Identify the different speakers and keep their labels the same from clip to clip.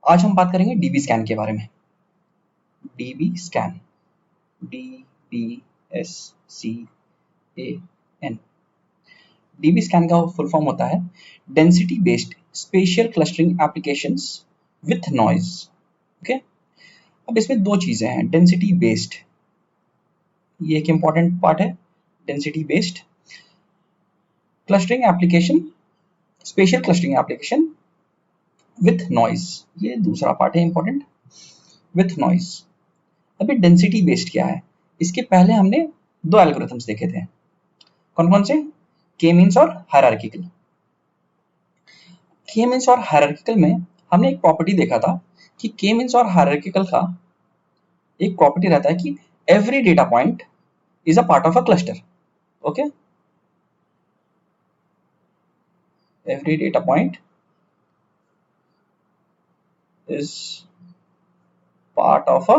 Speaker 1: आज हम बात करेंगे डीबी स्कैन के बारे में। DB scan, DBSCAN। DB scan का फुल फॉर्म होता है density based spatial clustering applications with noise. Okay, अब इसमें दो चीजें हैं। डेंसिटी बेस्ड, ये एक इंपॉर्टेंट पार्ट है। Density based clustering application, spatial clustering application with noise, ये दूसरा पार्ट है इंपॉर्टेंट, विथ नॉइज। अभी डेंसिटी बेस्ड क्या है? इसके पहले हमने दो एल्गोरिथम्स देखे थे। कौन कौन से? के मीन्स और हायरार्किकल। के मीन्स और हायरार्किकल में हमने एक प्रॉपर्टी देखा था कि के मीन्स और हायरार्किकल का एक प्रॉपर्टी रहता है कि every data point is a part of a cluster. Okay, every data point is part of a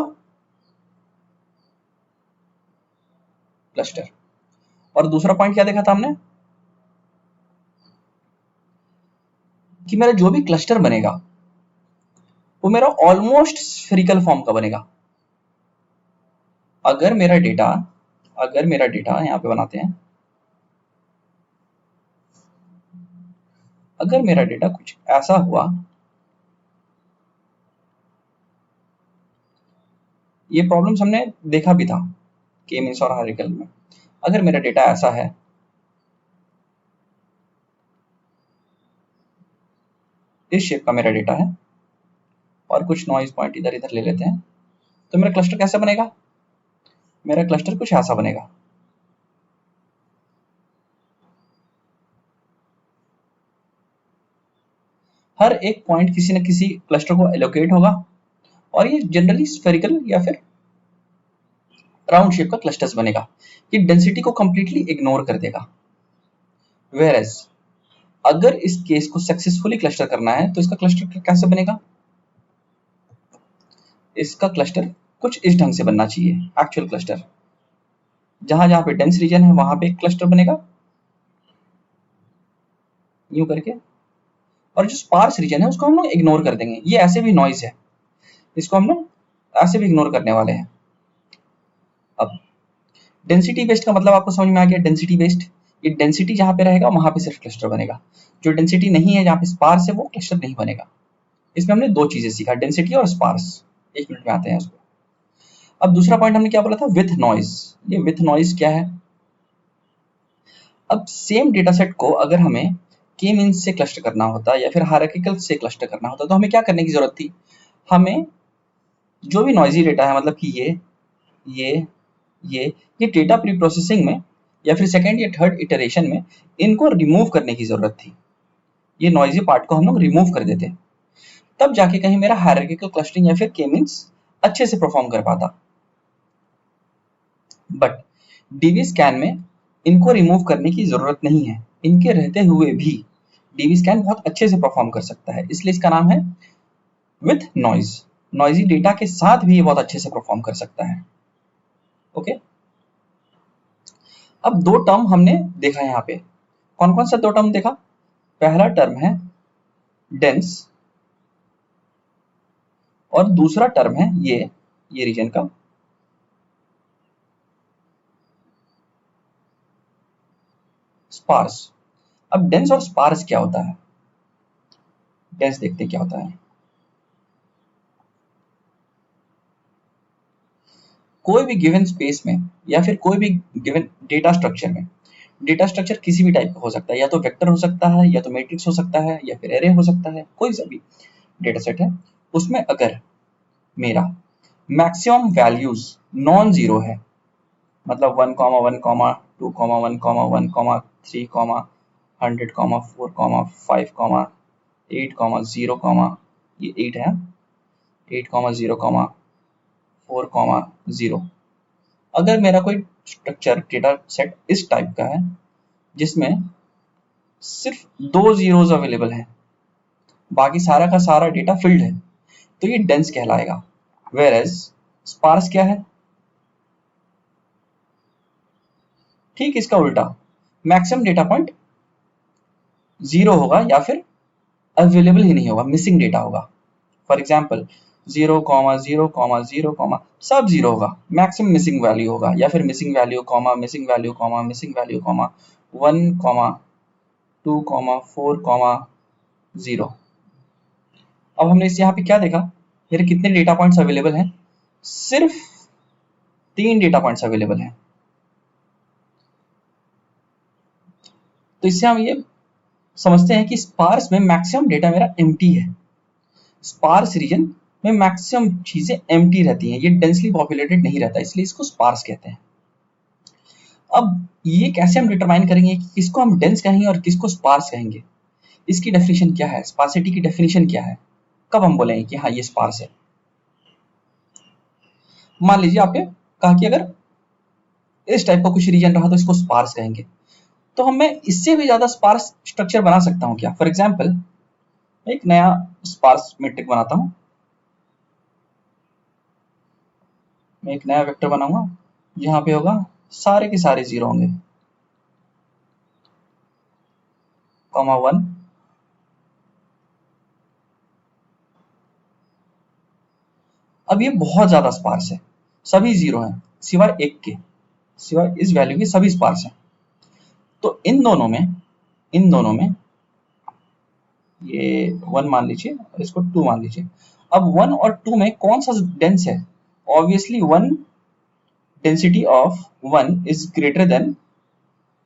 Speaker 1: cluster. और दूसरा पॉइंट क्या देखा था हमने कि मेरा जो भी क्लस्टर बनेगा वो मेरा ऑलमोस्ट स्फेरिकल फॉर्म का बनेगा। अगर मेरा डेटा यहां पे बनाते हैं, अगर मेरा डेटा कुछ ऐसा हुआ, ये प्रॉब्लम्स हमने देखा भी था के मीन्स और हायरार्किकल में। अगर मेरा डेटा ऐसा है, इस शेप का मेरा डेटा है और कुछ नॉइज पॉइंट इधर इधर ले लेते हैं, तो मेरा क्लस्टर कैसा बनेगा? मेरा क्लस्टर कुछ ऐसा बनेगा। हर एक पॉइंट किसी न किसी क्लस्टर को एलोकेट होगा और ये जनरली स्फेरिकल या फिर राउंड शेप का क्लस्टर्स बनेगा। ये डेंसिटी को कंप्लीटली इग्नोर कर देगा। वेयरएज अगर इस केस को सक्सेसफुली क्लस्टर करना है तो इसका क्लस्टर कैसे बनेगा? इसका क्लस्टर कुछ इस ढंग से बनना चाहिए। एक्चुअल क्लस्टर, जहां जहां पे डेंस रीजन है वहां पे एक क्लस्टर बनेगा यूं करके, और जो स्पार्स रीजन है उसको हम लोग इग्नोर कर देंगे। ये ऐसे भी नॉइज है, इसको हम लोग ऐसे भी इग्नोर करने वाले हैं। अब डेंसिटी बेस्ड का मतलब आपको समझ में आ गया। डेंसिटी बेस्ड, ये डेंसिटी जहां पे रहेगा वहां पे सिर्फ क्लस्टर बनेगा। जो डेंसिटी नहीं है, जहां पे स्पार्स है, वो क्लस्टर नहीं बनेगा। इसमें हमने दो चीजें सीखा, डेंसिटी और स्पार्स। एक मिनट में आते हैं उसको। अब दूसरा पॉइंट हमने क्या बोला था? With noise. ये विथ नॉइज क्या है? अब सेम डेटा सेट को अगर हमें के मीन्स से क्लस्टर करना होता या फिर हायरार्किकल से क्लस्टर करना होता तो हमें क्या करने की जरूरत थी? हमें जो भी नॉइजी डेटा है, मतलब कि ये ये डेटा प्री प्रोसेसिंग में या फिर सेकेंड या थर्ड इटरेशन में इनको रिमूव करने की जरूरत थी। ये नॉइजी पार्ट को हम लोग रिमूव कर देते, तब जाके कहीं मेरा हायरार्किकल क्लस्टरिंग या फिर के मीन्स अच्छे से परफॉर्म कर पाता। बट डीबी स्कैन में इनको रिमूव करने की जरूरत नहीं है। इनके रहते हुए भी डीबी स्कैन बहुत अच्छे से परफॉर्म कर सकता है, इसलिए इसका नाम है विथ नॉइज। नॉइजी डेटा के साथ भी ये बहुत अच्छे से परफॉर्म कर सकता है। ओके, अब दो टर्म हमने देखा यहाँ पे। कौन कौन सा दो टर्म देखा? पहला टर्म है डेंस और दूसरा टर्म है ये रीजन का स्पार्स। अब डेंस और स्पार्स क्या होता है? डेंस देखते हैं क्या होता है। कोई भी गिवन स्पेस में या फिर कोई भी गिवन डेटा स्ट्रक्चर में, डेटा स्ट्रक्चर किसी भी टाइप का हो सकता है, या तो वेक्टर हो सकता है, या तो मैट्रिक्स हो सकता है, या फिर एरे हो सकता है, कोई सा भी डेटा सेट है, उसमें अगर मेरा मैक्सिमम वैल्यूज नॉन जीरो है, मतलब 1, 1, 2, 1, 1, 3, 100, 4, 5, 8, 0, ये 8 है, 8, 0, 4, 0। अगर मेरा कोई स्ट्रक्चर डेटा सेट इस टाइप का है जिसमें सिर्फ दो जीरोज अवेलेबल हैं, बाकी सारा का सारा डेटा फिल्ड है, तो ये डेंस कहलाएगा। वेयरएज स्पार्स क्या है? ठीक इसका उल्टा, मैक्सिमम डेटा पॉइंट जीरो होगा या फिर अवेलेबल ही नहीं होगा, मिसिंग डेटा होगा। फॉर एग्जाम्पल 0,0,0, सब जीरो होगा, मैक्सिमम मिसिंग वैल्यू होगा, या फिर missing value comma missing value comma missing value comma 1,2,4,0। अब हमने इस यहाँ पे क्या देखा, मेरे कितने डेटा पॉइंट्स अवेलेबल हैं, सिर्फ 3 डेटा पॉइंट्स अवेलेबल हैं। तो इससे हम ये समझते हैं कि स्पार्स में मैक्सिमम डेटा मेरा एम्प्टी है। स्पार्स रीजन में मैक्सिमम चीजें एम्प्टी रहती हैं, ये डेंसली पॉपुलेटेड नहीं रहता, इसलिए इसको स्पार्स कहते हैं। अब ये कैसे हम डिटरमाइन करेंगे कि किसको हम डेंस कहेंगे और किसको स्पार्स कहेंगे, इसकी डेफिनेशन क्या है, स्पार्सिटी की डेफिनेशन क्या है, कब हम बोलेंगे कि हाँ ये स्पार्स है। मान लीजिए आपने कहा कि अगर इस टाइप का कुछ रीजन रहा तो इसको स्पार्स कहेंगे, तो हम मैं इससे भी ज्यादा स्पार्स स्ट्रक्चर बना सकता हूँ क्या। फॉर एग्जाम्पल मैं एक नया स्पार्स मैट्रिक्स बनाता हूँ, मैं एक नया वेक्टर बनाऊंगा, यहाँ पे होगा सारे के सारे जीरो होंगे, कॉमा 1, अब ये बहुत ज्यादा स्पार्स है, सभी जीरो हैं सिवाय एक के, सिवाय इस वैल्यू के सभी स्पार्स हैं। तो इन दोनों में ये 1 मान लीजिए और इसको 2 मान लीजिए। अब 1 और 2 में कौन सा डेंस है, obviously 1 density of 1 is greater than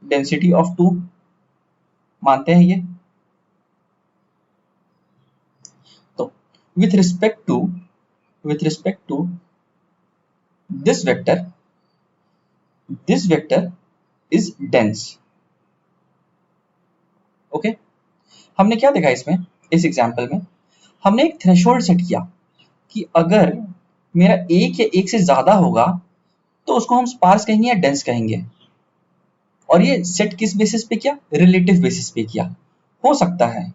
Speaker 1: density of 2, मानते हैं ये। तो with respect to this vector is dense. Okay, हमने क्या देखा इसमें, इस एग्जांपल में हमने एक थ्रेशोल्ड सेट किया कि अगर मेरा एक या एक से ज्यादा होगा तो उसको हम स्पार्स कहेंगे या डेंस कहेंगे। और ये सेट किस बेसिस पे किया, रिलेटिव बेसिस पे किया। हो सकता है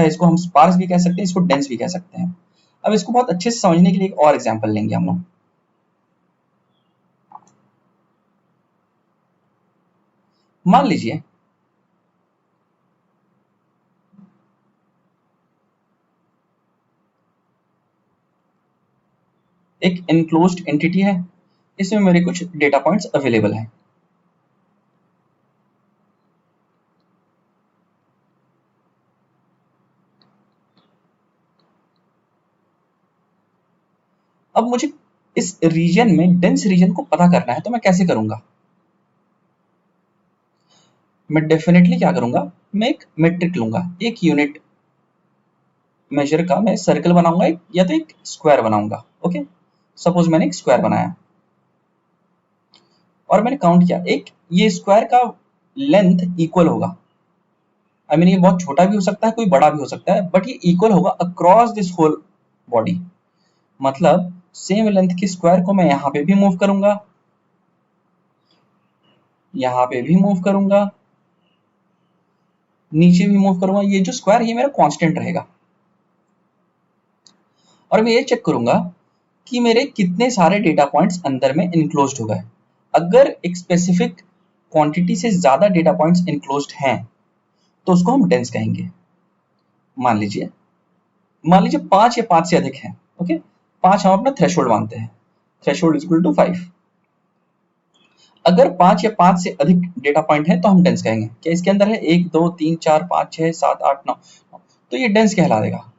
Speaker 1: इसको हम स्पार्स भी कह सकते हैं, इसको डेंस भी कह सकते हैं। अब इसको बहुत अच्छे से समझने के लिए एक और एग्जांपल लेंगे हम लोग। मान लीजिए एक एनक्लोज्ड एंटिटी है, इसमें मेरे कुछ डेटा पॉइंट्स अवेलेबल हैं। अब मुझे इस रीजन में डेंस रीजन को पता करना है, तो मैं कैसे करूंगा। मैं डेफिनेटली क्या करूंगा, मैं एक मेट्रिक लूंगा, एक यूनिट मेजर का मैं सर्कल बनाऊंगा एक, या तो एक स्क्वायर बनाऊंगा। ओके, सपोज मैंने एक स्क्वायर बनाया और मैंने काउंट किया, एक ये स्क्वायर का लेंथ इक्वल होगा, आई मीन ये बहुत छोटा भी हो सकता है, कोई बड़ा भी हो सकता है, बट ये इक्वल होगा अक्रॉस दिस होल बॉडी। मतलब सेम लेंथ की स्क्वायर को मैं यहाँ पे भी मूव करूंगा, यहाँ पे भी मूव करूंगा, नीचे भी मूव करूंगा, ये जो स्क्वायर ये मेरा कांस्टेंट रहेगा। और मैं ये चेक करूंगा कि मेरे कितने सारे डेटा पॉइंट्स अंदर में इनक्लोज्ड हो गए। अगर एक स्पेसिफिक क्वांटिटी से ज्यादा डेटा पॉइंट्स इनक्लोज्ड हैं तो उसको हम डेंस कहेंगे। मान लीजिए 5 या 5 से अधिक है। ओके, 5 हम अपना थ्रेशोल्ड मानते हैं, थ्रेशोल्ड इज इक्वल टू 5। अगर 5 या 5 से अधिक डेटा पॉइंट है तो हम डेंस कहेंगे। क्या इसके अंदर है 1 2 3 4 5 6 7 8 9, तो ये डेंस कहलाएगा,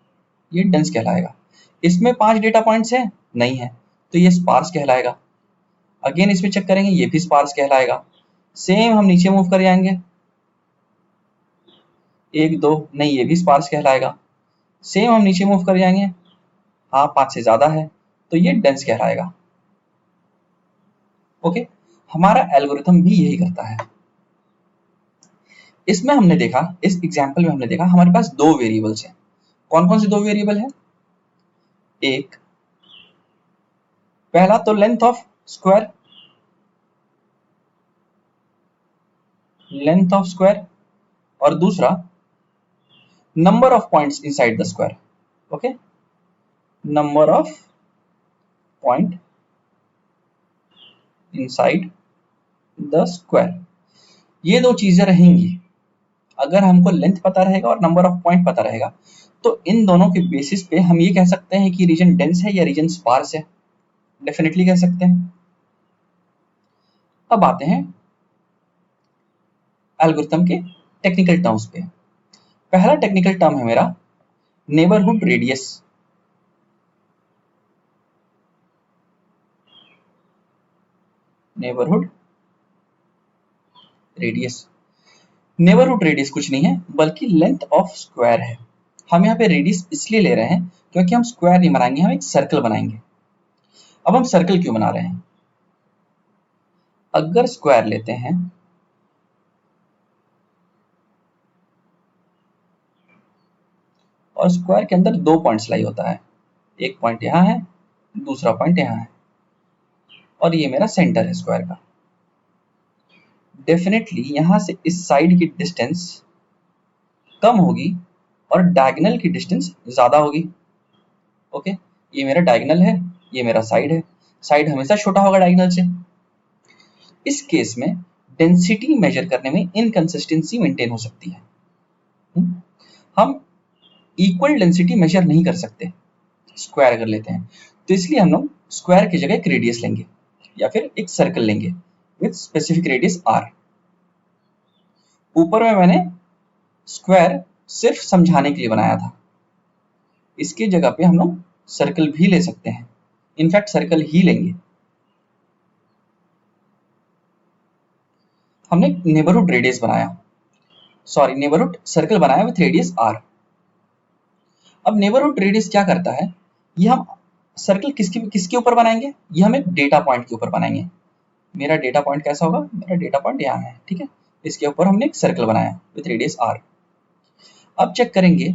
Speaker 1: ये डेंस कहलाएगा। इसमें 5 डेटा पॉइंट्स है, नहीं है, तो ये स्पार्स कहलाएगा। अगेन इसमें चेक करेंगे, ये भी स्पार्स कहलाएगा। सेम हम नीचे मूव कर जाएंगे, 1 2, नहीं ये भी स्पार्स कहलाएगा। सेम हम नीचे मूव कर जाएंगे, हाँ 5 से ज्यादा है, तो ये डेंस कहलाएगा। ओके, हमारा एल्गोरिथम भी यही करता है। इसमें हमने देखा, इस एग्जांपल में हमने देखा हमारे पास 2 वेरिएबल्स हैं। कौन कौन से 2 वेरिएबल हैं, एक पहला तो लेंथ ऑफ स्क्वायर, और दूसरा number of points inside the square. Okay, number of point inside the square, ये 2 चीजें रहेंगी। अगर हमको लेंथ पता रहेगा और नंबर ऑफ पॉइंट पता रहेगा तो इन दोनों के बेसिस पे हम ये कह सकते हैं कि रीजन डेंस है या रीजन स्पार्स है, डेफिनेटली कह सकते हैं। अब आते हैं एल्गोरिथम के टेक्निकल टर्म्स पे। पहला टेक्निकल टर्म है मेरा neighbourhood radius. Neighbourhood radius, neighbourhood radius कुछ नहीं है बल्कि लेंथ ऑफ स्क्वायर है। हम यहाँ पे रेडियस इसलिए ले रहे हैं क्योंकि हम स्क्वायर नहीं बनाएंगे, हम एक सर्कल बनाएंगे। अब हम सर्कल क्यों बना रहे हैं? अगर स्क्वायर लेते हैं और स्क्वायर के अंदर दो पॉइंट्स लाई होता है, एक पॉइंट यहाँ है, दूसरा पॉइंट यहाँ है, और ये मेरा सेंटर है स्क्वायर का। डेफिनेटली यहां से इस साइड की डिस्टेंस कम होगी और डायगोनल की डिस्टेंस ज्यादा होगी। ओके, ये मेरा डायगोनल है, ये मेरा साइड है, साइड हमेशा छोटा होगा डायगोनल से। इस केस में डेंसिटी मेजर करने में इनकंसिस्टेंसी मेंटेन हो सकती है। हम इक्वल डेंसिटी मेजर नहीं कर सकते स्क्वायर अगर लेते हैं, तो इसलिए हम लोग स्क्वायर की जगह एक रेडियस लेंगे या फिर एक सर्कल लेंगे विथ स्पेसिफिक रेडियस r। ऊपर में मैंने स्क्वायर सिर्फ समझाने के लिए बनाया था, इसकी जगह पे हम लोग सर्कल भी ले सकते हैं, इनफैक्ट सर्कल ही लेंगे। हमने नेबरहुड रेडियस बनाया, सॉरी नेबरहुड सर्कल बनाया विथ रेडियस r। अब नेबरहुड रेडियस क्या करता है, ये हम सर्कल किसके ऊपर बनाएंगे, ये हम एक डेटा पॉइंट के ऊपर बनाएंगे। मेरा डेटा पॉइंट कैसा होगा, मेरा डेटा पॉइंट यहाँ है, ठीक है, इसके ऊपर हमने एक सर्कल बनाया विथ रेडियस r। अब चेक करेंगे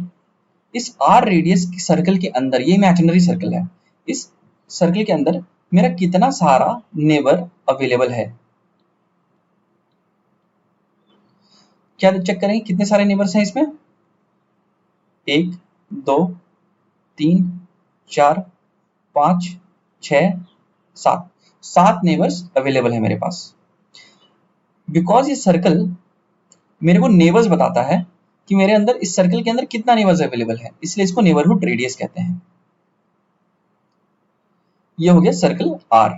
Speaker 1: इस r रेडियस सर्कल के अंदर, ये इमेजिनरी सर्कल है, इस सर्कल के अंदर मेरा कितना सारा नेबर अवेलेबल है। क्या चेक करेंगे कितने सारे नेबर्स हैं इसमें, 1 2 3 4 5 6 7, 7 नेबर्स अवेलेबल है मेरे पास। बिकॉज ये सर्कल मेरे को नेबर्स बताता है कि मेरे अंदर इस सर्कल के अंदर कितना नेबर्स अवेलेबल है, इसलिए इसको नेबरहुड रेडियस कहते हैं। ये हो गया सर्कल R।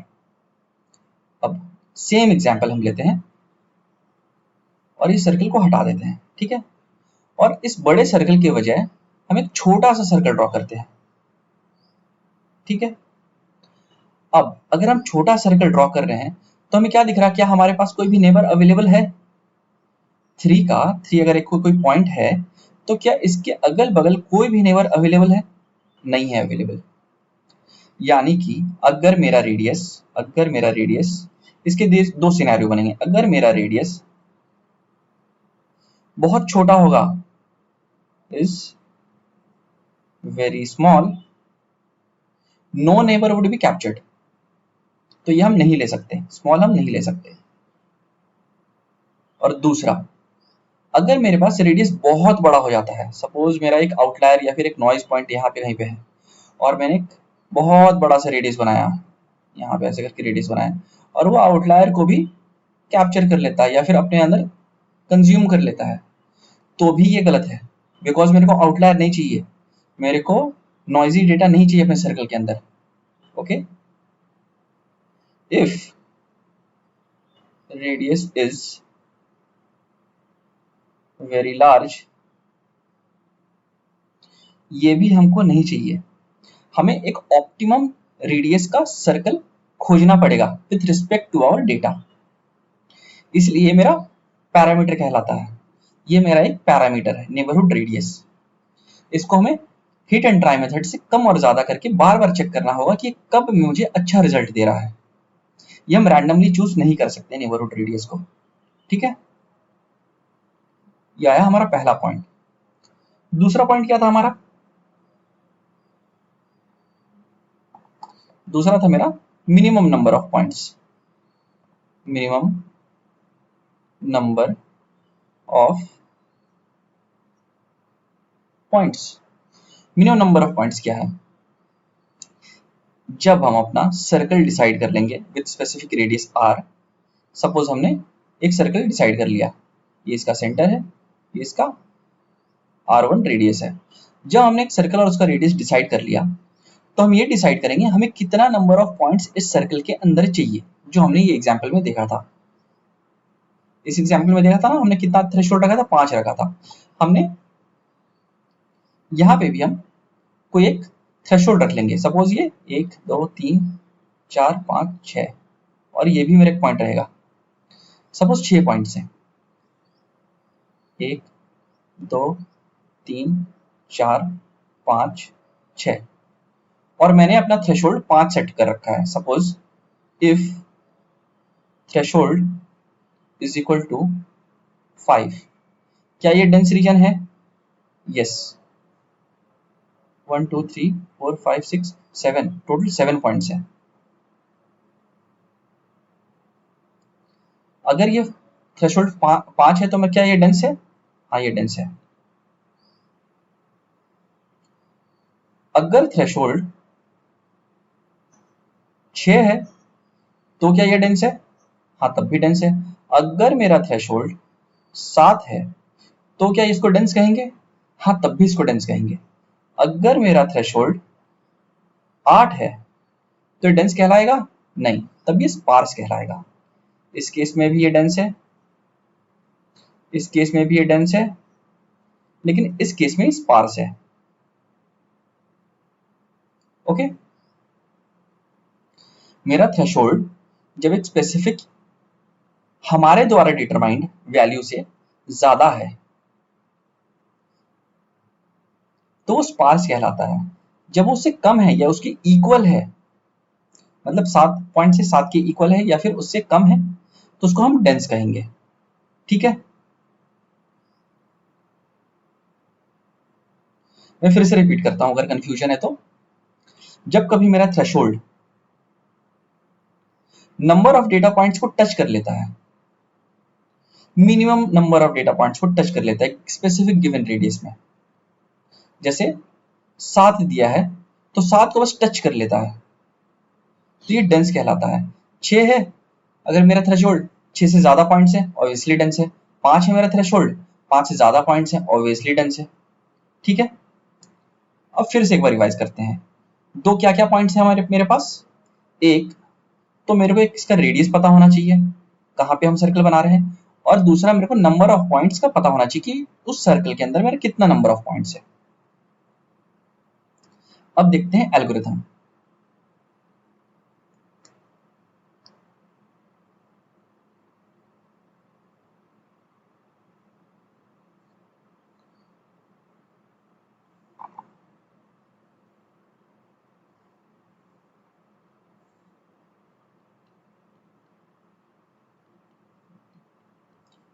Speaker 1: अब सेम एग्जांपल हम लेते हैं और इस सर्कल को हटा देते हैं, ठीक है, और इस बड़े सर्कल के बजाय हम एक छोटा सा सर्कल ड्रॉ करते हैं, ठीक है। अब अगर हम छोटा सर्कल ड्रॉ कर रहे हैं तो हमें क्या दिख रहा है, क्या हमारे पास कोई भी नेबर अवेलेबल है? 3 अगर एक कोई पॉइंट है तो क्या इसके अगल बगल कोई भी नेबर अवेलेबल है? नहीं है अवेलेबल। यानी कि अगर मेरा रेडियस इसके दो सिनेरियो बनेंगे। अगर मेरा रेडियस बहुत छोटा होगा, is very small, no neighbour would be captured, तो ये हम नहीं ले सकते, स्मॉल हम नहीं ले सकते। और दूसरा, अगर मेरे पास रेडियस बहुत बड़ा हो जाता है, सपोज मेरा एक आउटलायर या फिर एक नॉइज पॉइंट यहाँ पे कहीं पे है और मैंने एक बहुत बड़ा सा रेडियस बनाया, यहाँ पे ऐसे करके रेडियस बनाया, और वो आउटलायर को भी कैप्चर कर लेता है या फिर अपने अंदर कंज्यूम कर लेता है, तो भी ये गलत है। बिकॉज मेरे को आउटलायर नहीं चाहिए, मेरे को नॉइजी डेटा नहीं चाहिए अपने सर्कल के अंदर। Okay, if radius is very large, ये भी हमको नहीं चाहिए, हमें एक ऑप्टिमम रेडियस का सर्कल खोजना पड़ेगा with respect to our data, इसलिए ये मेरा पैरामीटर कहलाता है। ये मेरा एक पैरामीटर है नेबरहुड रेडियस। इसको हमें हिट एंड ट्राई मेथड से कम और ज्यादा करके बार बार चेक करना होगा कि कब मुझे अच्छा रिजल्ट दे रहा है। ये हम रैंडमली चूज नहीं कर सकते नेबरहुड रेडियस को, ठीक है। ये आया हमारा पहला पॉइंट। दूसरा पॉइंट क्या था हमारा? दूसरा था मेरा minimum number of points. Minimum number of points, minimum number of points क्या है? जब हम अपना सर्कल डिसाइड कर लेंगे with specific radius r, suppose हमने एक सर्कल डिसाइड कर लिया, ये इसका सेंटर है, ये इसका R1 रेडियस है। जब हमने एक सर्कल और उसका रेडियस डिसाइड कर लिया, तो हम ये डिसाइड करेंगे हमें कितना नंबर ऑफ पॉइंट्स इस सर्कल के अंदर चाहिए, जो हमने ये एग्जाम्पल में देखा था। इस एग्जाम्पल में देखा था ना, हमने कितना थ्रेशोल्ड रखा था, 5 रखा था हमने। यहाँ पे भी हम कोई एक थ्रेशोल्ड रख लेंगे। सपोज ये 1 2 3 4 5 6 और ये भी मेरा एक पॉइंट रहेगा। सपोज 6 पॉइंट्स हैं, 1 2 3 4 5 6, और मैंने अपना थ्रेशोल्ड 5 सेट कर रखा है। Suppose if threshold is equal to 5, क्या ये डेंस रीजन है? यस। 1 2 3 4 5 6 7, टोटल 7 पॉइंट्स हैं। अगर ये थ्रेशोल्ड 5 है तो मैं क्या ये डेंस है? हाँ, ये डेंस है। अगर थ्रेशोल्ड 6 है तो क्या ये डेंस है? हाँ, तब भी डेंस है। अगर मेरा थ्रेशोल्ड 7 है तो क्या इसको डेंस कहेंगे? हाँ, तब भी इसको डेंस कहेंगे। अगर मेरा थ्रेशोल्ड 8 है तो ये डेंस कहलाएगा? नहीं, तब ये स्पार्स कहलाएगा। इस केस में भी ये डेंस है, इस केस में भी ये डेंस है, लेकिन इस केस में स्पार्स है। ओके, मेरा थ्रेशोल्ड जब एक स्पेसिफिक हमारे द्वारा डिटरमाइंड वैल्यू से ज्यादा है तो वो स्पार्स कहलाता है। जब वो उससे कम है या उसके इक्वल है, मतलब 7 पॉइंट से 7 के इक्वल है या फिर उससे कम है, तो उसको हम डेंस कहेंगे। ठीक है, मैं फिर से रिपीट करता हूं अगर कंफ्यूजन है तो। जब कभी मेरा threshold number of data points को टच कर लेता है, minimum number of data points को टच कर लेता है स्पेसिफिक गिवन रेडियस में, जैसे 7 दिया है तो 7 को बस टच कर लेता है, तो ये डेंस कहलाता है। 6 है, अगर मेरा थ्रेशोल्ड 6 से ज्यादा पॉइंट्स है, ऑब्वियसली डेंस है। 5 है मेरा थ्रेशोल्ड, 5 से ज्यादा पॉइंट्स है, ऑब्वियसली डेंस है। ठीक है, अब फिर से एक बार रिवाइज करते हैं। दो क्या क्या पॉइंट्स हैं हमारे मेरे पास? एक तो मेरे को एक इसका रेडियस पता होना चाहिए, कहाँ पे हम सर्कल बना रहे हैं, और दूसरा मेरे को नंबर ऑफ पॉइंट्स का पता होना चाहिए कि उस सर्कल के अंदर मेरा कितना नंबर ऑफ पॉइंट्स है। अब देखते हैं एल्गोरिथम।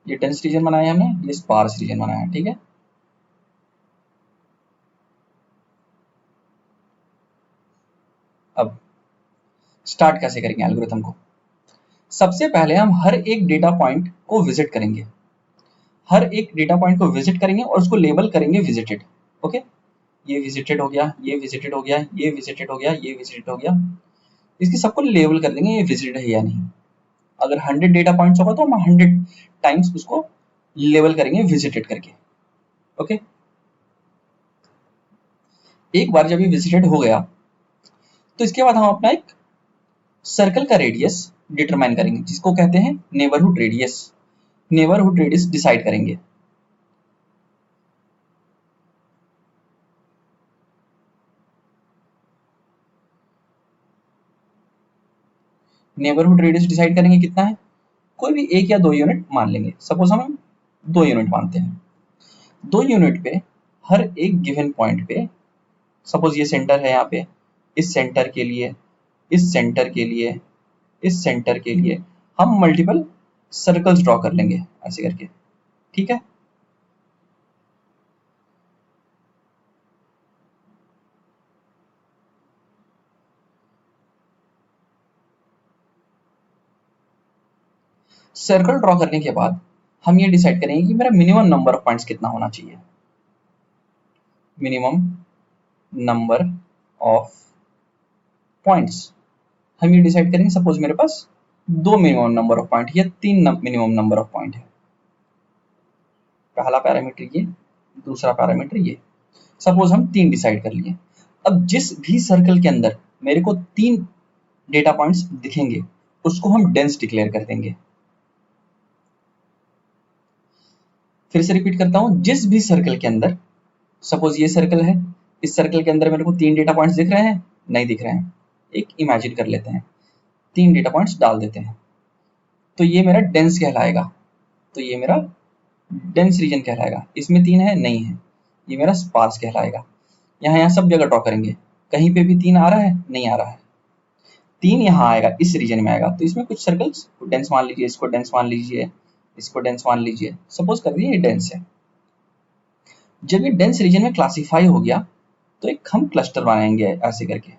Speaker 1: ये डेंस रीजन बनाया हमने, ये स्पार्स रीजन बनाया है। ठीक है, अब स्टार्ट कैसे करेंगे एल्गोरिथम को? सबसे पहले हम हर एक डेटा पॉइंट को विजिट करेंगे, हर एक डेटा पॉइंट को विजिट करेंगे और उसको लेबल करेंगे विजिटेड। ओके, ये विजिटेड हो गया, ये विजिटेड हो गया, ये विजिटेड हो गया, ये विजिटेड हो गया। इसकी सबको लेबल कर देंगे ये विजिटेड है या नहीं। अगर 100 डेटा पॉइंट्स होगा तो हम 100 टाइम्स उसको लेबल करेंगे विजिटेड करके। ओके, एक बार जब ये विजिटेड हो गया तो इसके बाद हम अपना एक सर्कल का रेडियस डिटरमाइन करेंगे, जिसको कहते हैं neighbourhood radius. Neighbourhood radius decide करेंगे। नेबरहुड रेडियस डिसाइड करेंगे कितना है, कोई भी 1 या 2 यूनिट मान लेंगे। सपोज हम 2 यूनिट मानते हैं। 2 यूनिट पे हर एक गिवन पॉइंट पे, सपोज ये सेंटर है यहाँ पे, इस सेंटर के लिए, इस सेंटर के लिए, इस सेंटर के लिए हम मल्टीपल सर्कल्स ड्रॉ कर लेंगे ऐसे करके। ठीक है, सर्कल ड्रॉ करने के बाद हम ये डिसाइड करेंगे कि मेरा मिनिमम नंबर ऑफ पॉइंट्स कितना होना चाहिए। मिनिमम नंबर ऑफ पॉइंट्स हम ये डिसाइड करेंगे। सपोज मेरे पास 2 मिनिमम नंबर ऑफ पॉइंट या 3 मिनिमम नंबर ऑफ पॉइंट है। पहला पैरामीटर ये, दूसरा पैरामीटर ये। सपोज हम 3 डिसाइड कर लिए। अब जिस भी सर्कल के अंदर मेरे को 3 डेटा पॉइंट्स दिखेंगे उसको हम डेंस डिक्लेयर कर देंगे। फिर से रिपीट करता हूं, जिस भी सर्कल के अंदर, सपोज ये सर्कल है, इस सर्कल के अंदर मेरे को 3 डेटा पॉइंट्स दिख रहे हैं, नहीं दिख रहे हैं, एक इमेजिन कर लेते हैं, 3 डेटा पॉइंट्स डाल देते हैं, तो ये मेरा डेंस कहलाएगा, तो ये मेरा डेंस रीजन कहलाएगा। इसमें 3 है, नहीं है, ये मेरा स्पार्स कहलाएगा। यहाँ सब जगह ड्रॉ करेंगे, कहीं पे भी 3 आ रहा है, नहीं आ रहा है, 3 यहाँ आएगा, इस रीजन में आएगा, तो इसमें कुछ सर्कल्स को डेंस मान लीजिए, इसको डेंस मान लीजिए, इसको डेंस मान लीजिए, सपोज कर दिए ये डेंस है। जब ये डेंस रीजन में क्लासिफाई हो गया तो एक हम क्लस्टर बनाएंगे ऐसे करके,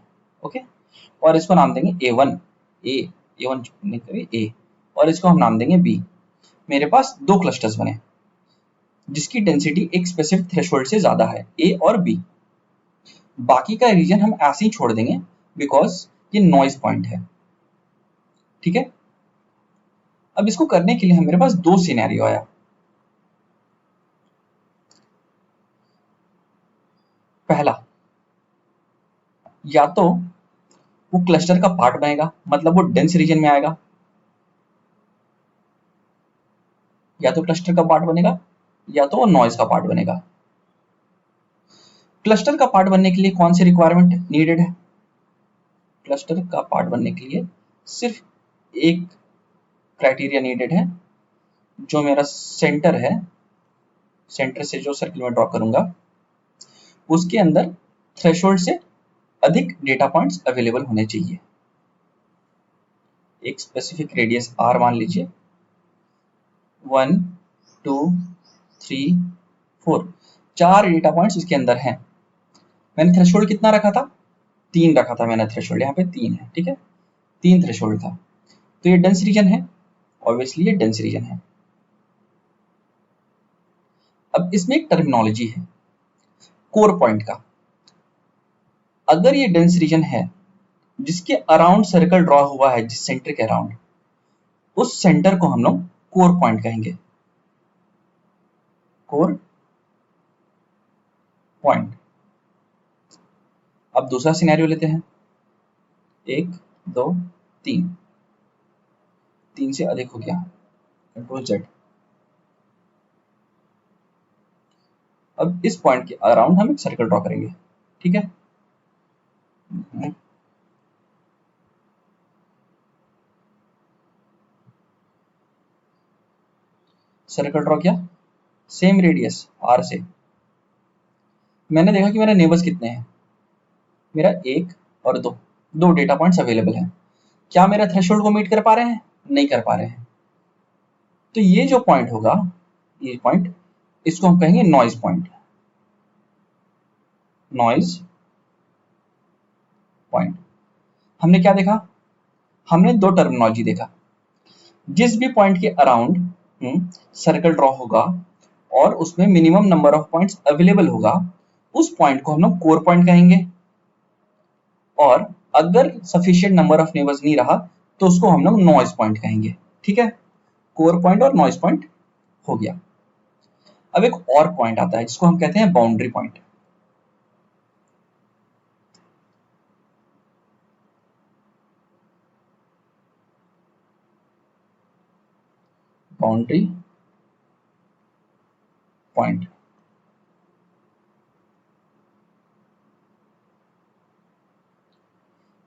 Speaker 1: ओके, और इसको नाम देंगे A1, A1 नहीं करिए A, और इसको हम नाम देंगे B। मेरे पास 2 क्लस्टर्स बने जिसकी डेंसिटी एक स्पेसिफिक थ्रेशोल्ड से ज्यादा है, A और B। बाकी का रीजन हम ऐसे ही छोड़ देंगे बिकॉज ये नॉइज पॉइंट है, ठीक है। अब इसको करने के लिए मेरे पास 2 सिनेरियो आया। पहला, या तो वो क्लस्टर का पार्ट बनेगा, मतलब वो डेंस रीजन में आएगा, या तो क्लस्टर का पार्ट बनेगा या तो वो नॉइज का पार्ट बनेगा। क्लस्टर का पार्ट बनने के लिए कौन सी रिक्वायरमेंट नीडेड है? क्लस्टर का पार्ट बनने के लिए सिर्फ एक क्राइटेरिया नीडेड है, जो मेरा सेंटर है, सेंटर से जो सर्किल में ड्रॉ करूंगा उसके अंदर थ्रेशोल्ड से अधिक डेटा पॉइंट्स अवेलेबल होने चाहिए। एक स्पेसिफिक रेडियस r मान लीजिए, 1 2 3 4, 4 डेटा पॉइंट्स इसके अंदर हैं। मैंने थ्रेशोल्ड कितना रखा था? 3 रखा था मैंने थ्रेशोल्ड, यहाँ पे 3 है, ठीक है, 3 थ्रेशोल्ड था, तो ये डेंस रीजन है, ऑब्वियसली ये डेंस रीजन है। अब इसमें एक टर्मिनोलॉजी है कोर पॉइंट का। अगर ये डेंस रीजन है जिसके अराउंड सर्कल ड्रॉ हुआ है, जिस सेंटर के अराउंड, उस सेंटर को हम लोग कोर पॉइंट कहेंगे, कोर पॉइंट। अब दूसरा सिनेरियो लेते हैं, 1 2 3, 3 से अधिक हो गया, कंट्रोल Z। अब इस पॉइंट के अराउंड हम एक सर्कल ड्रॉ करेंगे, ठीक है। सर्कल ड्रॉ किया, सेम रेडियस r से। मैंने देखा कि मेरे नेबर्स कितने हैं, मेरा 1 और 2, 2 डेटा पॉइंट्स अवेलेबल हैं। क्या मेरा थ्रेशोल्ड को मीट कर पा रहे हैं? नहीं कर पा रहे हैं। तो ये जो पॉइंट होगा, ये पॉइंट, इसको हम कहेंगे नॉइज पॉइंट, नॉइज पॉइंट। हमने क्या देखा? हमने 2 टर्मिनोलॉजी देखा। जिस भी पॉइंट के अराउंड सर्कल ड्रॉ होगा और उसमें minimum number of points available होगा, उस पॉइंट को हम लोग कोर पॉइंट कहेंगे, और अगर सफिशिएंट नंबर ऑफ नेबर्स नहीं रहा तो उसको हम लोग नॉइज पॉइंट कहेंगे, ठीक है। कोर पॉइंट और नॉइज पॉइंट हो गया। अब एक और पॉइंट आता है जिसको हम कहते हैं boundary point. Boundary point,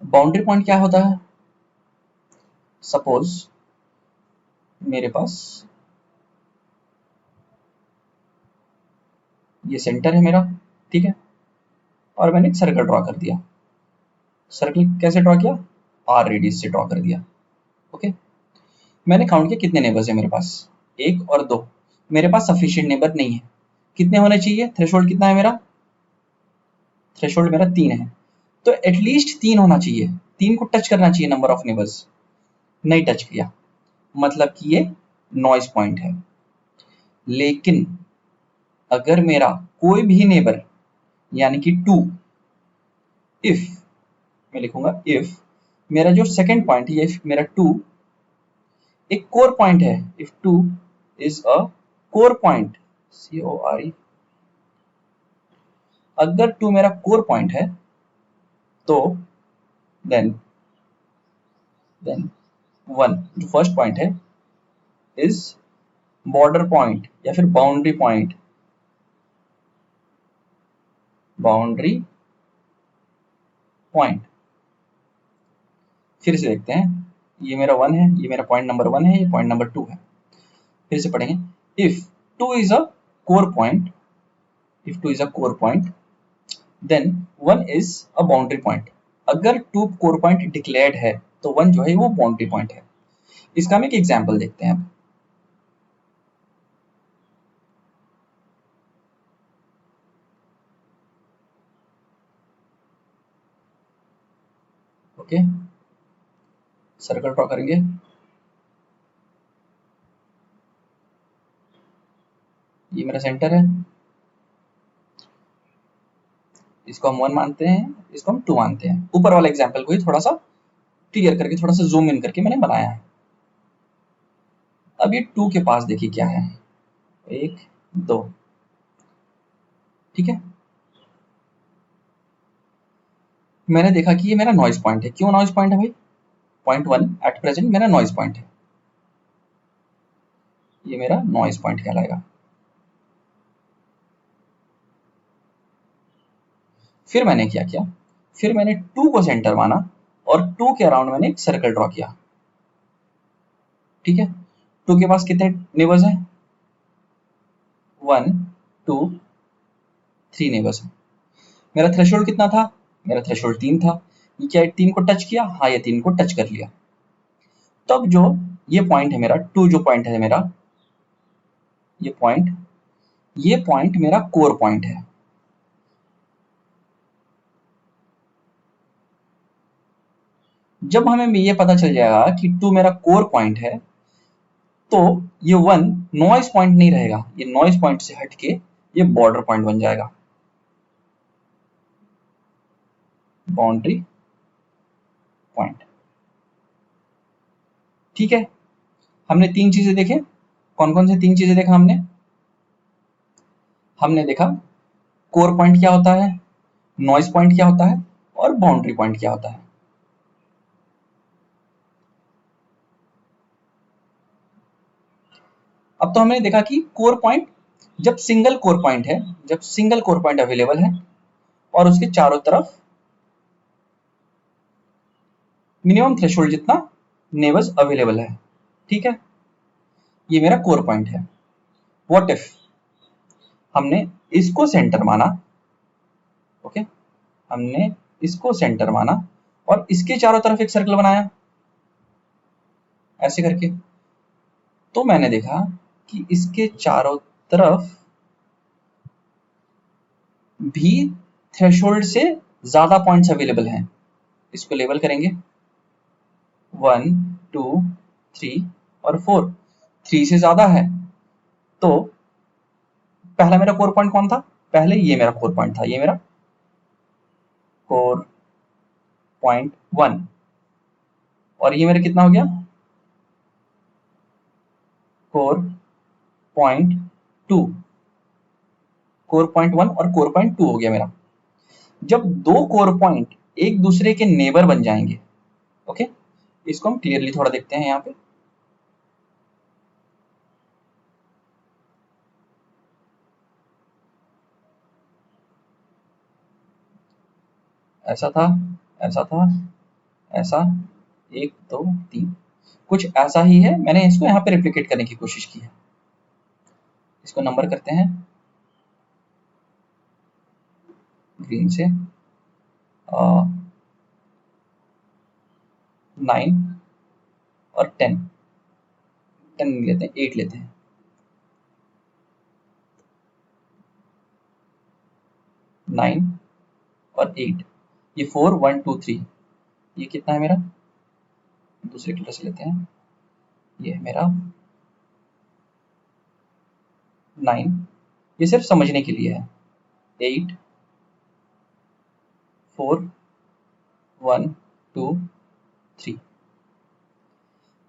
Speaker 1: boundary point क्या होता है? सपोज मेरे पास ये सेंटर है मेरा, ठीक है, और मैंने एक सर्कल ड्रॉ कर दिया। सर्कल कैसे ड्रॉ किया? r रेडियस से ड्रॉ कर दिया, ओके। मैंने काउंट किया कितने नेबर्स है मेरे पास, 1 और 2। मेरे पास सफिशिएंट नेबर नहीं है। कितने होने चाहिए? थ्रेशोल्ड कितना है मेरा? थ्रेशोल्ड मेरा 3 है, तो एटलीस्ट 3 होना चाहिए, 3 को टच करना चाहिए नंबर ऑफ नेबर्स। नहीं टच किया, मतलब कि ये नॉइज पॉइंट है। लेकिन अगर मेरा कोई भी नेबर, यानी कि 2, इफ मैं लिखूंगा, इफ मेरा जो सेकंड पॉइंट है, ये मेरा 2 एक कोर पॉइंट है, if 2 is a core point, CORE। अगर 2 मेरा कोर पॉइंट है तो देन 1 जो फर्स्ट पॉइंट है इज बॉर्डर पॉइंट या फिर बाउंड्री पॉइंट। फिर से देखते हैं, ये मेरा 1 है, ये मेरा पॉइंट नंबर 1 है, ये पॉइंट नंबर 2 है। फिर से पढ़ेंगे, if 2 is a core point, then 1 is a boundary point. अगर 2 कोर पॉइंट डिक्लेयर्ड है तो 1 जो है वो बाउंड्री पॉइंट है। इसका हम एक एग्जाम्पल देखते हैं अब। ओके, सर्कल ड्रॉ करेंगे। ये मेरा सेंटर है, इसको हम 1 मानते हैं, इसको हम 2 मानते हैं। ऊपर वाला एग्जाम्पल को ही थोड़ा सा क्लियर करके, थोड़ा सा जूम इन करके मैंने बनाया है। अब ये 2 के पास देखिए क्या है, 1 2, ठीक है। मैंने देखा कि ये मेरा नॉइज पॉइंट है। क्यों नॉइज पॉइंट है भाई? पॉइंट 1 एट प्रेजेंट मेरा नॉइज पॉइंट है, ये मेरा नॉइज पॉइंट कहलाएगा। फिर मैंने क्या किया, फिर मैंने 2 को सेंटर माना और 2 के अराउंड मैंने एक सर्कल ड्रॉ किया, ठीक है। 2 के पास कितने नेबर्स हैं? 1 2 3 नेबर्स हैं। मेरा थ्रेशोल्ड कितना था? मेरा थ्रेशोल्ड 3 था। ये क्या 3 को टच किया? हाँ, ये 3 को टच कर लिया। तब जो ये पॉइंट है मेरा 2, जो पॉइंट है मेरा, ये पॉइंट मेरा कोर पॉइंट है। जब हमें ये पता चल जाएगा कि 2 मेरा कोर पॉइंट है तो ये 1 नॉइज पॉइंट नहीं रहेगा, ये नॉइज पॉइंट से हटके ये बॉर्डर पॉइंट बन जाएगा, बाउंड्री पॉइंट, ठीक है। हमने 3 चीजें देखे। कौन कौन से 3 चीजें देखा हमने? हमने देखा कोर पॉइंट क्या होता है, नॉइज पॉइंट क्या होता है और बाउंड्री पॉइंट क्या होता है। अब तो हमने देखा कि कोर पॉइंट जब सिंगल कोर पॉइंट है, जब सिंगल कोर पॉइंट अवेलेबल है और उसके चारों तरफ मिनिमम थ्रेशोल्ड जितना नेबर्स अवेलेबल है, ठीक है, ये मेरा कोर पॉइंट है। व्हाट इफ हमने इसको सेंटर माना, ओके, हमने इसको सेंटर माना और इसके चारों तरफ एक सर्कल बनाया ऐसे करके, तो मैंने देखा कि इसके चारों तरफ भी थ्रेशोल्ड से ज्यादा पॉइंट्स अवेलेबल हैं। इसको लेबल करेंगे 1 2 3 और 4। 3 से ज्यादा है तो पहला मेरा कोर पॉइंट कौन था? पहले ये मेरा कोर पॉइंट था, ये मेरा कोर पॉइंट 1 और ये मेरा कितना हो गया? Core point 2। कोर पॉइंट 1 और कोर पॉइंट 2 हो गया मेरा। जब 2 कोर पॉइंट एक दूसरे के नेबर बन जाएंगे, ओके, इसको हम क्लियरली थोड़ा देखते हैं यहाँ पे। ऐसा था, ऐसा था, ऐसा, 1 2 3, कुछ ऐसा ही है। मैंने इसको यहाँ पे रेप्लिकेट करने की कोशिश की है। इसको नंबर करते हैं ग्रीन से, 9 और 10 नहीं लेते हैं, 8 लेते हैं। 9 और 8, ये 4 1 2 3, ये कितना है मेरा? दूसरे कलर से लेते हैं, ये है मेरा 9। ये सिर्फ समझने के लिए है। 8 4 1 2 3।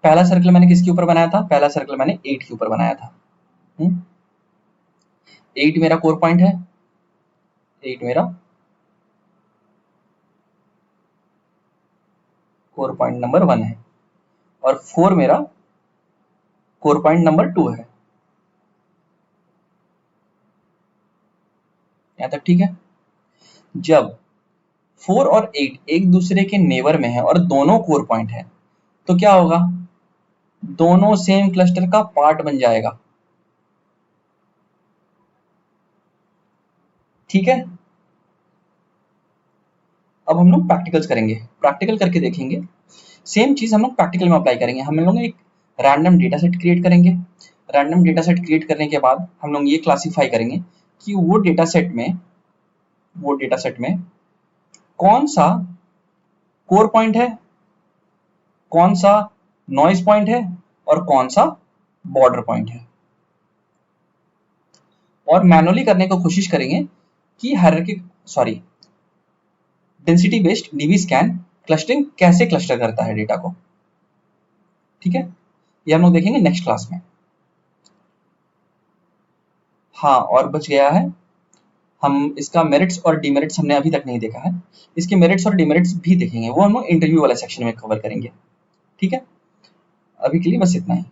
Speaker 1: पहला सर्कल मैंने किसके ऊपर बनाया था? पहला सर्कल मैंने 8 के ऊपर बनाया था। 8 मेरा कोर पॉइंट है, 8 मेरा कोर पॉइंट नंबर 1 है, और 4 मेरा कोर पॉइंट नंबर 2 है। यहाँ तक ठीक है। जब 4 और 8 एक दूसरे के नेबर में है और दोनों कोर पॉइंट है, तो क्या होगा, दोनों सेम क्लस्टर का पार्ट बन जाएगा। ठीक है। अब हम लोग प्रैक्टिकल्स करेंगे, प्रैक्टिकल करके देखेंगे। सेम चीज हम लोग प्रैक्टिकल में अप्लाई करेंगे। हम लोग एक रैंडम डेटा सेट क्रिएट करेंगे। रैंडम डेटा सेट क्रिएट करने के बाद हम लोग ये क्लासीफाई करेंगे कि वो डेटा सेट में कौन सा कोर पॉइंट है, कौन सा नॉइज पॉइंट है, और कौन सा बॉर्डर पॉइंट है। और मैनुअली करने को कोशिश करेंगे कि density based dB scan clustering कैसे क्लस्टर करता है डेटा को। ठीक है, ये हम लोग देखेंगे नेक्स्ट क्लास में। हाँ, और बच गया है, हम इसका मेरिट्स और डिमेरिट्स हमने अभी तक नहीं देखा है। इसके मेरिट्स और डिमेरिट्स भी देखेंगे, वो हम लोग इंटरव्यू वाले सेक्शन में कवर करेंगे। ठीक है, अभी के लिए बस इतना ही।